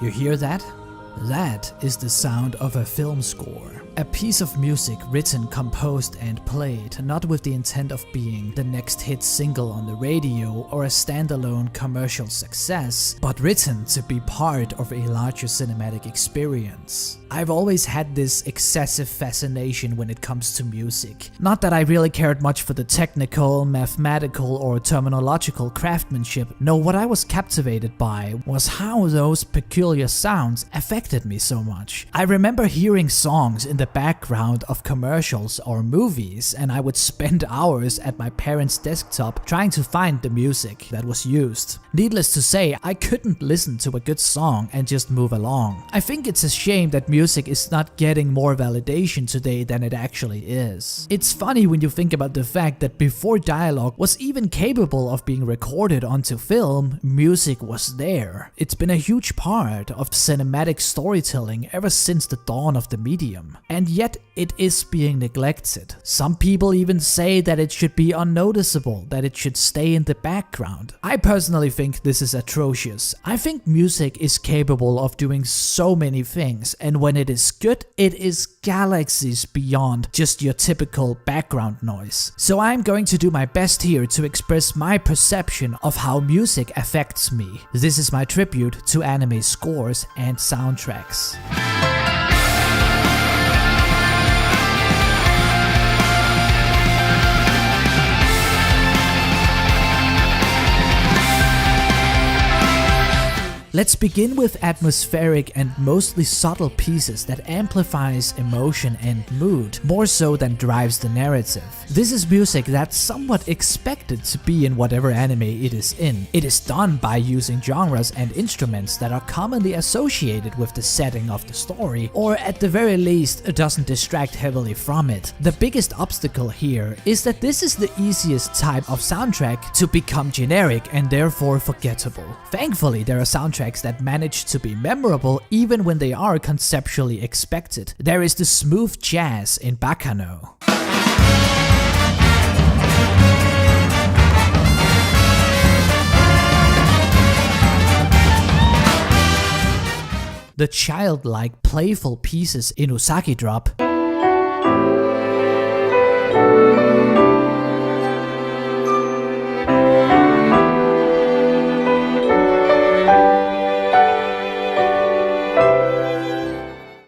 You hear that? That is the sound of a film score. A piece of music written, composed and played, not with the intent of being the next hit single on the radio or a standalone commercial success, but written to be part of a larger cinematic experience. I've always had this excessive fascination when it comes to music. Not that I really cared much for the technical, mathematical or terminological craftsmanship. No, what I was captivated by was how those peculiar sounds affected me so much. I remember hearing songs in the background of commercials or movies, and I would spend hours at my parents' desktop trying to find the music that was used. Needless to say, I couldn't listen to a good song and just move along. I think it's a shame that music is not getting more validation today than it actually is. It's funny when you think about the fact that before dialogue was even capable of being recorded onto film, music was there. It's been a huge part of cinematic storytelling ever since the dawn of the medium. And yet it is being neglected. Some people even say that it should be unnoticeable, that it should stay in the background. I personally think this is atrocious. I think music is capable of doing so many things, and when it is good, it is galaxies beyond just your typical background noise. So I'm going to do my best here to express my perception of how music affects me. This is my tribute to anime scores and soundtracks. Let's begin with atmospheric and mostly subtle pieces that amplifies emotion and mood, more so than drives the narrative. This is music that's somewhat expected to be in whatever anime it is in. It is done by using genres and instruments that are commonly associated with the setting of the story, or at the very least, it doesn't distract heavily from it. The biggest obstacle here is that this is the easiest type of soundtrack to become generic and therefore forgettable. Thankfully, there are soundtracks that manage to be memorable even when they are conceptually expected. There is the smooth jazz in Baccano. The childlike, playful pieces in Usagi Drop.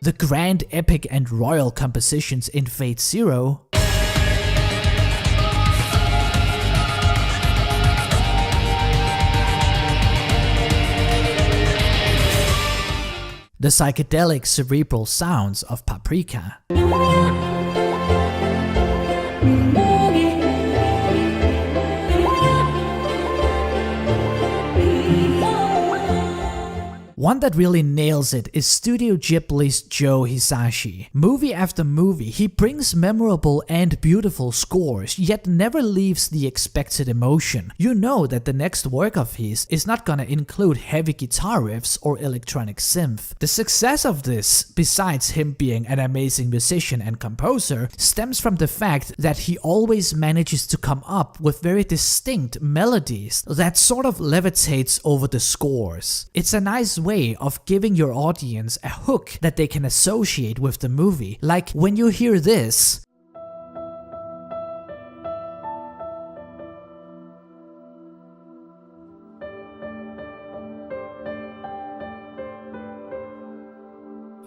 The grand, epic and royal compositions in Fate Zero. The psychedelic, cerebral sounds of Paprika. One that really nails it is Studio Ghibli's Joe Hisaishi. Movie after movie, he brings memorable and beautiful scores, yet never leaves the expected emotion. You know that the next work of his is not gonna include heavy guitar riffs or electronic synth. The success of this, besides him being an amazing musician and composer, stems from the fact that he always manages to come up with very distinct melodies that sort of levitates over the scores. It's a nice way of giving your audience a hook that they can associate with the movie. Like when you hear this,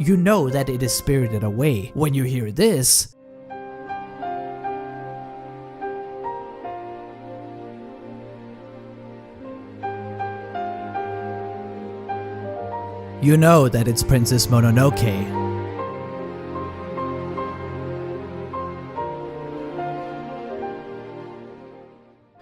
you know that it is Spirited Away. When you hear this, you know that it's Princess Mononoke.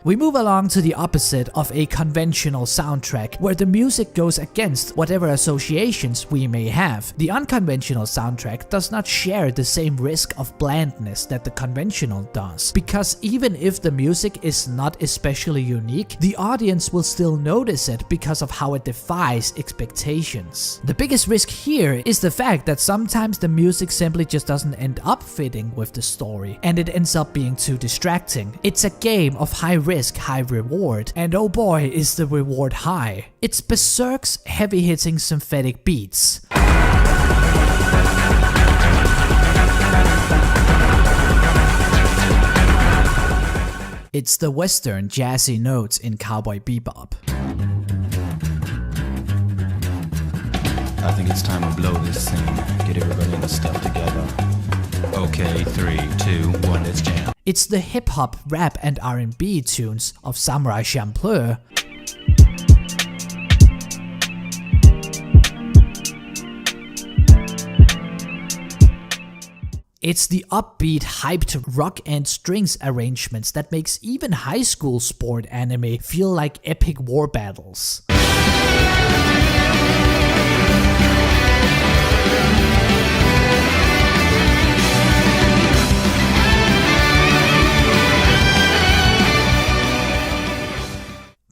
We move along to the opposite of a conventional soundtrack, where the music goes against whatever associations we may have. The unconventional soundtrack does not share the same risk of blandness that the conventional does, because even if the music is not especially unique, the audience will still notice it because of how it defies expectations. The biggest risk here is the fact that sometimes the music simply just doesn't end up fitting with the story, and it ends up being too distracting. It's a game of high risk risk, high reward, and oh boy is the reward high. It's Berserk's heavy-hitting synthetic beats. It's the western jazzy notes in Cowboy Bebop. I think it's time to blow this scene. Get everybody in the stuff together. Okay, 3, 2, 1, let's jam. It's the hip-hop, rap and R&B tunes of Samurai Champloo. It's the upbeat, hyped rock and strings arrangements that makes even high school sport anime feel like epic war battles.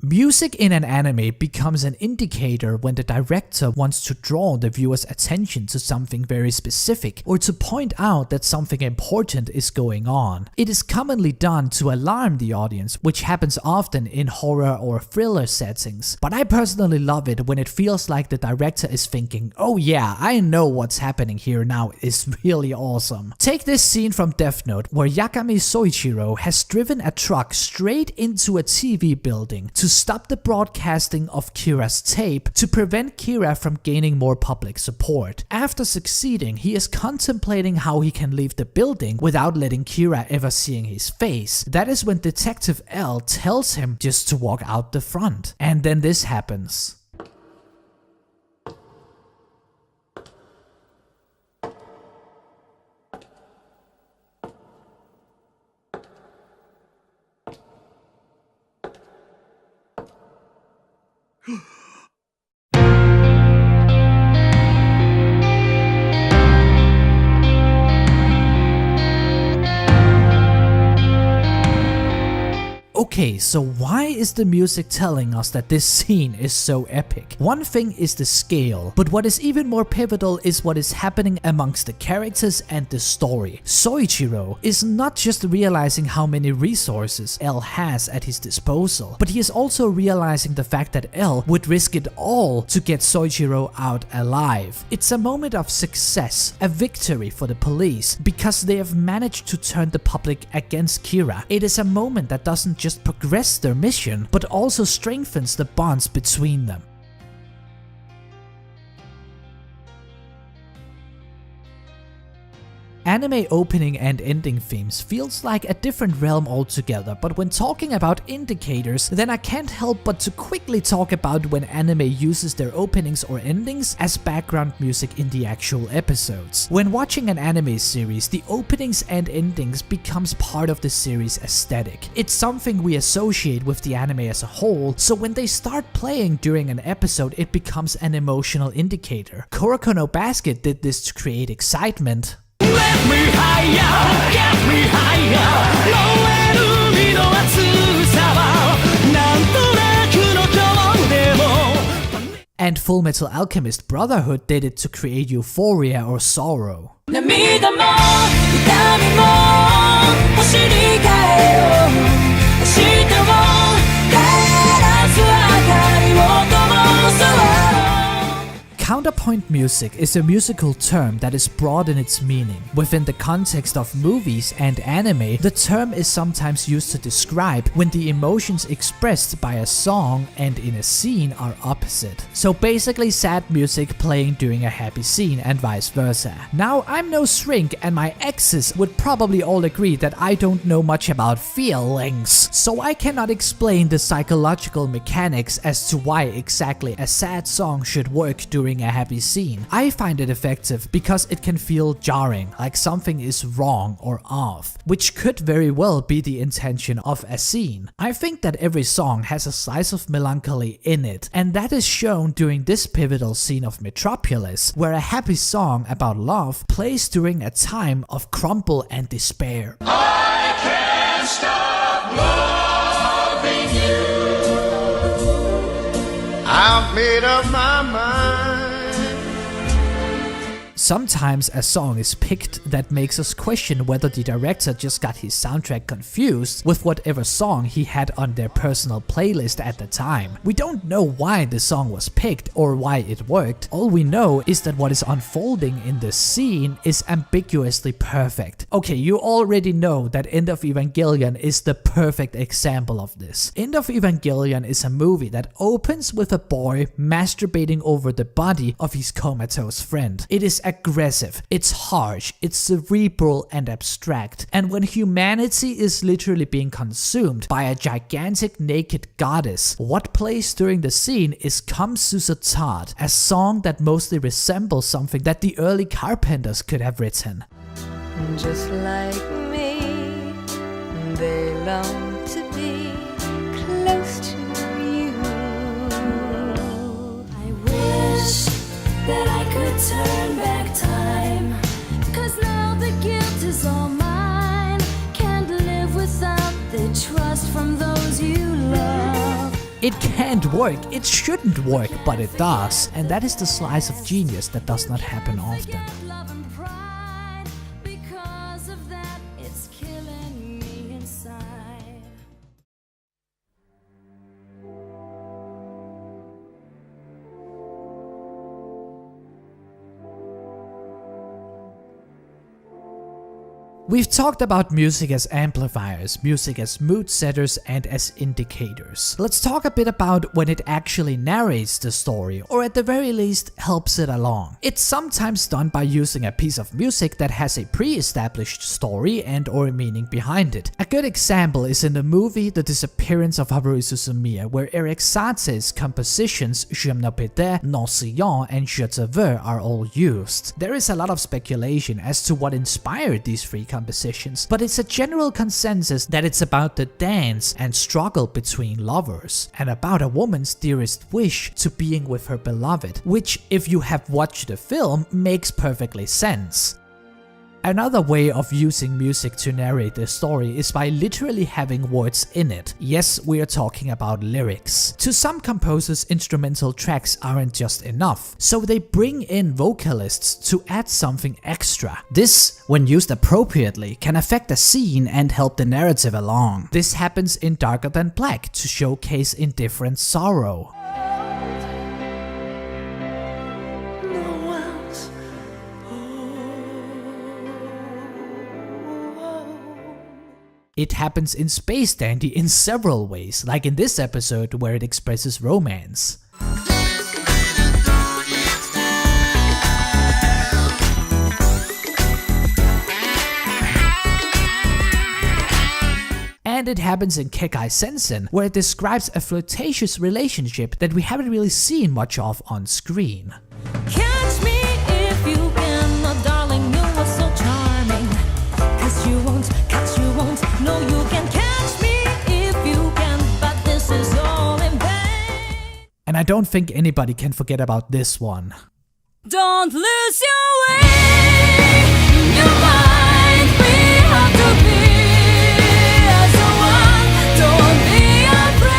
Music in an anime becomes an indicator when the director wants to draw the viewer's attention to something very specific or to point out that something important is going on. It is commonly done to alarm the audience, which happens often in horror or thriller settings, but I personally love it when it feels like the director is thinking, oh yeah, I know what's happening here now is really awesome. Take this scene from Death Note where Yakami Soichiro has driven a truck straight into a TV building to stop the broadcasting of Kira's tape to prevent Kira from gaining more public support. After succeeding, he is contemplating how he can leave the building without letting Kira ever seeing his face. That is when Detective L tells him just to walk out the front. And then this happens. Okay, so why is the music telling us that this scene is so epic? One thing is the scale, but what is even more pivotal is what is happening amongst the characters and the story. Soichiro is not just realizing how many resources L has at his disposal, but he is also realizing the fact that L would risk it all to get Soichiro out alive. It's a moment of success, a victory for the police, because they have managed to turn the public against Kira. It is a moment that doesn't just progress their mission, but also strengthens the bonds between them. Anime opening and ending themes feels like a different realm altogether, but when talking about indicators, then I can't help but to quickly talk about when anime uses their openings or endings as background music in the actual episodes. When watching an anime series, the openings and endings becomes part of the series aesthetic. It's something we associate with the anime as a whole, so when they start playing during an episode, it becomes an emotional indicator. Kuroko no Basket did this to create excitement. Let me higher, get me higher. And Fullmetal Alchemist Brotherhood did it to create euphoria or sorrow. Counterpoint music is a musical term that is broad in its meaning. Within the context of movies and anime, the term is sometimes used to describe when the emotions expressed by a song and in a scene are opposite. So basically sad music playing during a happy scene and vice versa. Now, I'm no shrink and my exes would probably all agree that I don't know much about feelings, so I cannot explain the psychological mechanics as to why exactly a sad song should work during a happy scene. I find it effective because it can feel jarring, like something is wrong or off, which could very well be the intention of a scene. I think that every song has a slice of melancholy in it, and that is shown during this pivotal scene of Metropolis, where a happy song about love plays during a time of crumble and despair. I can't stop loving you. I've made up my mind. Sometimes a song is picked that makes us question whether the director just got his soundtrack confused with whatever song he had on their personal playlist at the time. We don't know why the song was picked or why it worked. All we know is that what is unfolding in the scene is ambiguously perfect. Okay, you already know that End of Evangelion is the perfect example of this. End of Evangelion is a movie that opens with a boy masturbating over the body of his comatose friend. It is aggressive, it's harsh, it's cerebral and abstract, and when humanity is literally being consumed by a gigantic naked goddess, what plays during the scene is Come Susatat, a song that mostly resembles something that the early Carpenters could have written. Just like me, they long to be close to you. I wish that I could turn back time, 'cause now the guilt is all mine. Can't live without the trust from those you love. It can't work, it shouldn't work, but it does. And that is the slice of genius that does not happen often. Love and pride, because of that, it's killing me inside. We've talked about music as amplifiers, music as mood setters, and as indicators. Let's talk a bit about when it actually narrates the story, or at the very least helps it along. It's sometimes done by using a piece of music that has a pre-established story and or meaning behind it. A good example is in the movie The Disappearance of Haruhi Suzumiya, where Erik Saate's compositions Je m'appelle Non Sillon and Je te veux are all used. There is a lot of speculation as to what inspired these three compositions, but it's a general consensus that it's about the dance and struggle between lovers, and about a woman's dearest wish to being with her beloved, which, if you have watched the film, makes perfectly sense. Another way of using music to narrate the story is by literally having words in it. Yes, we are talking about lyrics. To some composers, instrumental tracks aren't just enough, so they bring in vocalists to add something extra. This, when used appropriately, can affect a scene and help the narrative along. This happens in Darker Than Black to showcase indifferent sorrow. It happens in Space Dandy in several ways, like in this episode where it expresses romance. And it happens in Kekai Sensen, where it describes a flirtatious relationship that we haven't really seen much of on screen. Catch me if you can, oh darling, you are so charming. 'Cause you won't, no you can catch me if you can, but this is all in vain. And I don't think anybody can forget about this one. Don't lose your way, your mind free how to be as one, don't be afraid.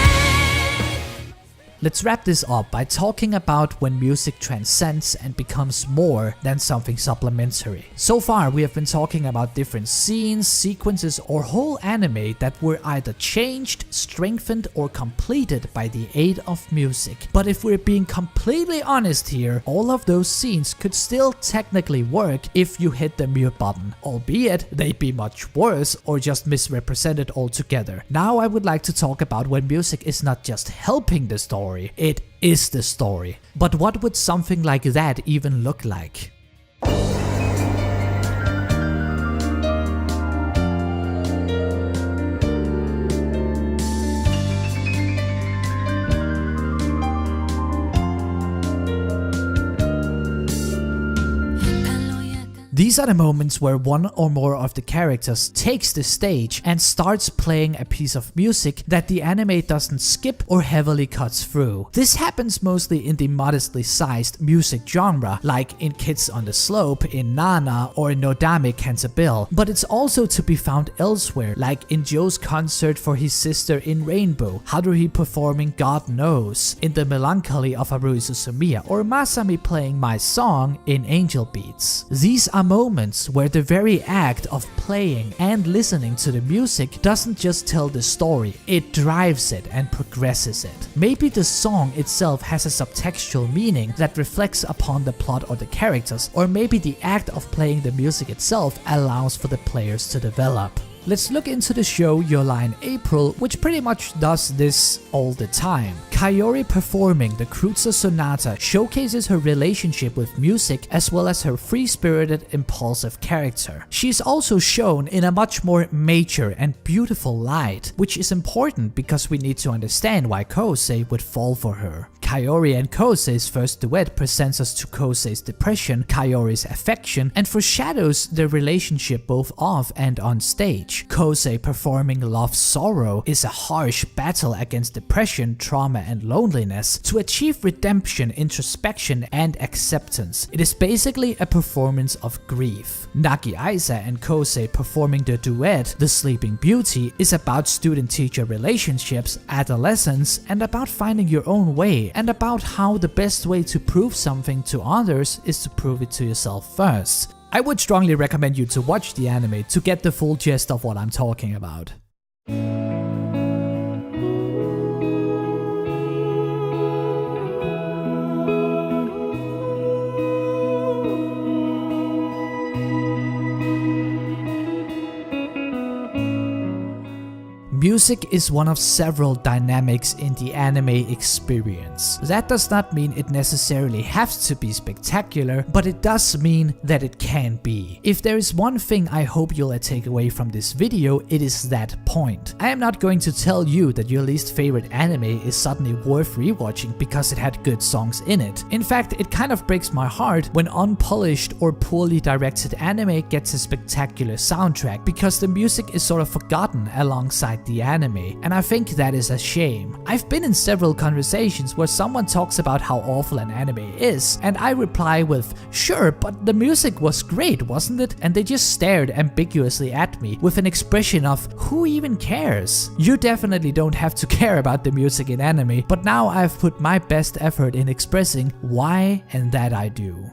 Let's wrap this up by talking about when music transcends and becomes more than something supplementary. So far, we have been talking about different scenes, sequences, or whole anime that were either changed, strengthened, or completed by the aid of music. But if we're being completely honest here, all of those scenes could still technically work if you hit the mute button, albeit they'd be much worse or just misrepresented altogether. Now I would like to talk about when music is not just helping the story, it is the story. But what would something like that even look like? These are the moments where one or more of the characters takes the stage and starts playing a piece of music that the anime doesn't skip or heavily cuts through. This happens mostly in the modestly sized music genre, like in Kids on the Slope, in Nana, or in Nodame Cantabile, but it's also to be found elsewhere, like in Joe's concert for his sister in Rainbow, Haruhi performing God Knows in The Melancholy of Haruhi Suzumiya, or Masami playing My Song in Angel Beats. These are moments where the very act of playing and listening to the music doesn't just tell the story, it drives it and progresses it. Maybe the song itself has a subtextual meaning that reflects upon the plot or the characters, or maybe the act of playing the music itself allows for the players to develop. Let's look into the show Your Lie in April, which pretty much does this all the time. Kaori performing the Kreutzer Sonata showcases her relationship with music as well as her free-spirited, impulsive character. She is also shown in a much more mature and beautiful light, which is important because we need to understand why Kosei would fall for her. Kaori and Kosei's first duet presents us to Kosei's depression, Kaori's affection, and foreshadows their relationship both off and on stage. Kosei performing Love's Sorrow is a harsh battle against depression, trauma, and loneliness to achieve redemption, introspection, and acceptance. It is basically a performance of grief. Nagi Aiza and Kosei performing the duet The Sleeping Beauty is about student-teacher relationships, adolescence, and about finding your own way, and about how the best way to prove something to others is to prove it to yourself first. I would strongly recommend you to watch the anime to get the full gist of what I'm talking about. Music is one of several dynamics in the anime experience. That does not mean it necessarily has to be spectacular, but it does mean that it can be. If there is one thing I hope you'll take away from this video, it is that point. I am not going to tell you that your least favorite anime is suddenly worth rewatching because it had good songs in it. In fact, it kind of breaks my heart when unpolished or poorly directed anime gets a spectacular soundtrack, because the music is sort of forgotten alongside the anime, and I think that is a shame. I've been in several conversations where someone talks about how awful an anime is, and I reply with, sure, but the music was great, wasn't it? And they just stared ambiguously at me with an expression of, who even cares? You definitely don't have to care about the music in anime, but now I've put my best effort in expressing why and that I do.